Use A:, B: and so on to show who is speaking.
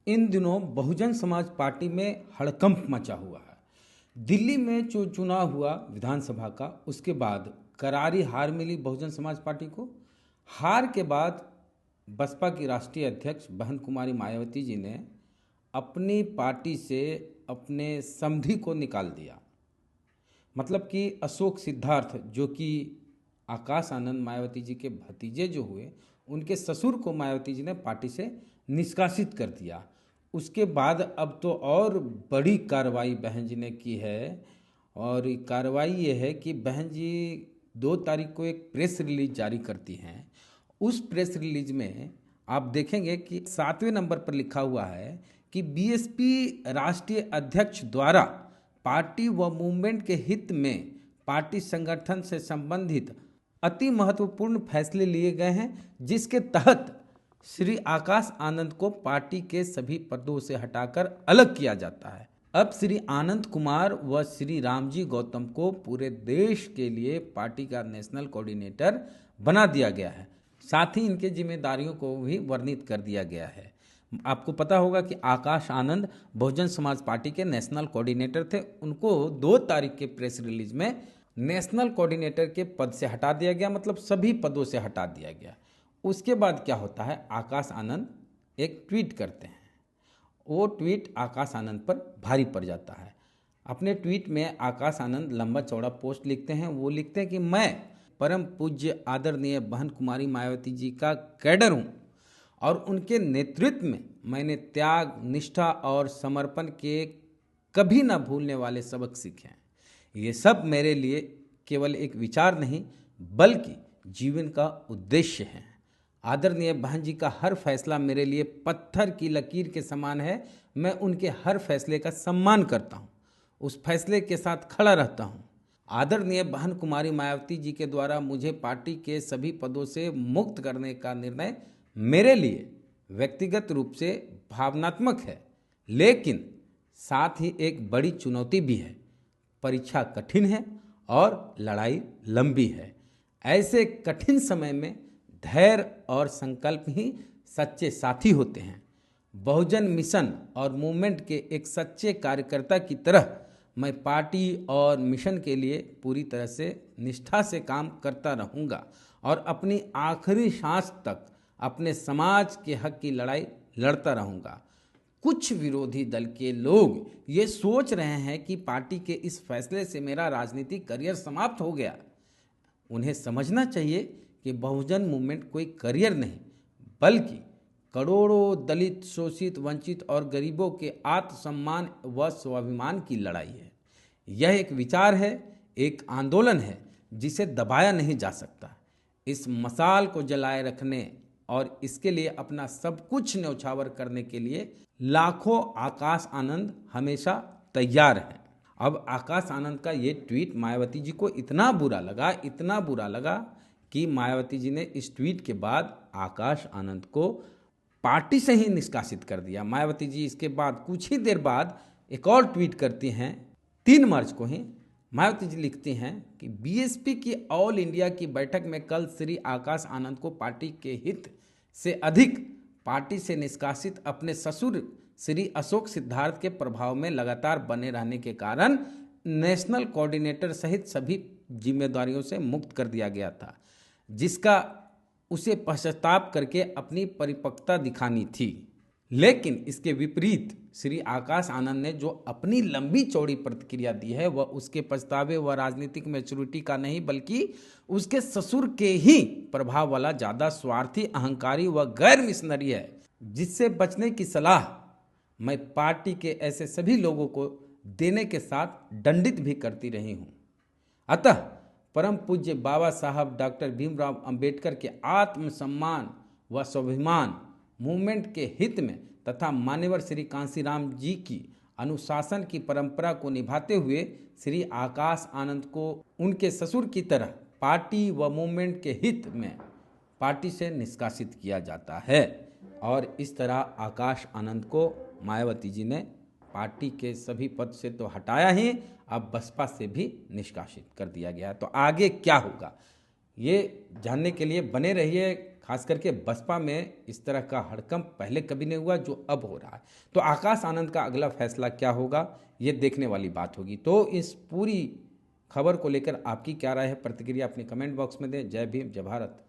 A: इन दिनों बहुजन समाज पार्टी में हड़कंप मचा हुआ है। दिल्ली में जो चुनाव हुआ विधानसभा का, उसके बाद करारी हार मिली बहुजन समाज पार्टी को। हार के बाद बसपा की राष्ट्रीय अध्यक्ष बहन कुमारी मायावती जी ने अपनी पार्टी से अपने समधी को निकाल दिया। मतलब कि अशोक सिद्धार्थ, जो कि आकाश आनंद मायावती जी के भतीजे जो हुए, उनके ससुर को मायावती जी ने पार्टी से निष्कासित कर दिया। उसके बाद अब तो और बड़ी कार्रवाई बहन जी ने की है, और कार्रवाई ये है कि बहन जी 2 तारीख को एक प्रेस रिलीज जारी करती हैं। उस प्रेस रिलीज में आप देखेंगे कि 7वें नंबर पर लिखा हुआ है कि बीएसपी राष्ट्रीय अध्यक्ष द्वारा पार्टी व मूवमेंट के हित में पार्टी संगठन से संबंधित अति महत्वपूर्ण फैसले लिए गए हैं, जिसके तहत श्री आकाश आनंद को पार्टी के सभी पदों से हटाकर अलग किया जाता है। अब श्री आनंद कुमार व श्री रामजी गौतम को पूरे देश के लिए पार्टी का नेशनल कोऑर्डिनेटर बना दिया गया है। साथ ही इनके जिम्मेदारियों को भी वर्णित कर दिया गया है। आपको पता होगा कि आकाश आनंद बहुजन समाज पार्टी के नेशनल कोऑर्डिनेटर थे। उनको 2 तारीख के प्रेस रिलीज में नेशनल कोऑर्डिनेटर के पद से हटा दिया गया, मतलब सभी पदों से हटा दिया गया। उसके बाद क्या होता है, आकाश आनंद एक ट्वीट करते हैं। वो ट्वीट आकाश आनंद पर भारी पड़ जाता है। अपने ट्वीट में आकाश आनंद लंबा चौड़ा पोस्ट लिखते हैं। वो लिखते हैं कि मैं परम पूज्य आदरणीय बहन कुमारी मायावती जी का कैडर हूँ, और उनके नेतृत्व में मैंने त्याग, निष्ठा और समर्पण के कभी ना भूलने वाले सबक सीखे हैं। ये सब मेरे लिए केवल एक विचार नहीं, बल्कि जीवन का उद्देश्य है। आदरणीय बहन जी का हर फैसला मेरे लिए पत्थर की लकीर के समान है। मैं उनके हर फैसले का सम्मान करता हूँ, उस फैसले के साथ खड़ा रहता हूँ। आदरणीय बहन कुमारी मायावती जी के द्वारा मुझे पार्टी के सभी पदों से मुक्त करने का निर्णय मेरे लिए व्यक्तिगत रूप से भावनात्मक है, लेकिन साथ ही एक बड़ी चुनौती भी है। परीक्षा कठिन है और लड़ाई लंबी है। ऐसे कठिन समय में धैर्य और संकल्प ही सच्चे साथी होते हैं। बहुजन मिशन और मूवमेंट के एक सच्चे कार्यकर्ता की तरह मैं पार्टी और मिशन के लिए पूरी तरह से निष्ठा से काम करता रहूँगा, और अपनी आखिरी सांस तक अपने समाज के हक की लड़ाई लड़ता रहूँगा। कुछ विरोधी दल के लोग ये सोच रहे हैं कि पार्टी के इस फैसले से मेरा राजनीतिक करियर समाप्त हो गया। उन्हें समझना चाहिए कि बहुजन मूवमेंट कोई करियर नहीं, बल्कि करोड़ों दलित, शोषित, वंचित और गरीबों के आत्मसम्मान व स्वाभिमान की लड़ाई है। यह एक विचार है, एक आंदोलन है जिसे दबाया नहीं जा सकता। इस मशाल को जलाए रखने और इसके लिए अपना सब कुछ न्यौछावर करने के लिए लाखों आकाश आनंद हमेशा तैयार हैं। अब आकाश आनंद का ये ट्वीट मायावती जी को इतना बुरा लगा कि मायावती जी ने इस ट्वीट के बाद आकाश आनंद को पार्टी से ही निष्कासित कर दिया। मायावती जी इसके बाद कुछ ही देर बाद एक और ट्वीट करती हैं। 3 मार्च को ही मायावती जी लिखती हैं कि बीएसपी की ऑल इंडिया की बैठक में कल श्री आकाश आनंद को पार्टी के हित से अधिक पार्टी से निष्कासित अपने ससुर श्री अशोक सिद्धार्थ के प्रभाव में लगातार बने रहने के कारण नेशनल कोऑर्डिनेटर सहित सभी जिम्मेदारियों से मुक्त कर दिया गया था, जिसका उसे पश्चाताप करके अपनी परिपक्वता दिखानी थी। लेकिन इसके विपरीत श्री आकाश आनंद ने जो अपनी लंबी चौड़ी प्रतिक्रिया दी है, वह उसके पछतावे व राजनीतिक मैच्योरिटी का नहीं, बल्कि उसके ससुर के ही प्रभाव वाला ज़्यादा स्वार्थी, अहंकारी व गैर मिशनरी है, जिससे बचने की सलाह मैं पार्टी के ऐसे सभी लोगों को देने के साथ दंडित भी करती रही हूँ। अतः परम पूज्य बाबा साहब डॉक्टर भीमराव अंबेडकर के आत्मसम्मान व स्वाभिमान मूवमेंट के हित में तथा मान्यवर श्री कांशीराम जी की अनुशासन की परंपरा को निभाते हुए श्री आकाश आनंद को उनके ससुर की तरह पार्टी व मूवमेंट के हित में पार्टी से निष्कासित किया जाता है। और इस तरह आकाश आनंद को मायावती जी ने पार्टी के सभी पद से तो हटाया ही, अब बसपा से भी निष्कासित कर दिया गया। तो आगे क्या होगा, ये जानने के लिए बने रहिए खास करके बसपा में इस तरह का हड़कंप पहले कभी नहीं हुआ जो अब हो रहा है। तो आकाश आनंद का अगला फैसला क्या होगा, ये देखने वाली बात होगी। तो इस पूरी खबर को लेकर आपकी क्या राय है, प्रतिक्रिया अपने कमेंट बॉक्स में दें। जय भीम, जय भारत।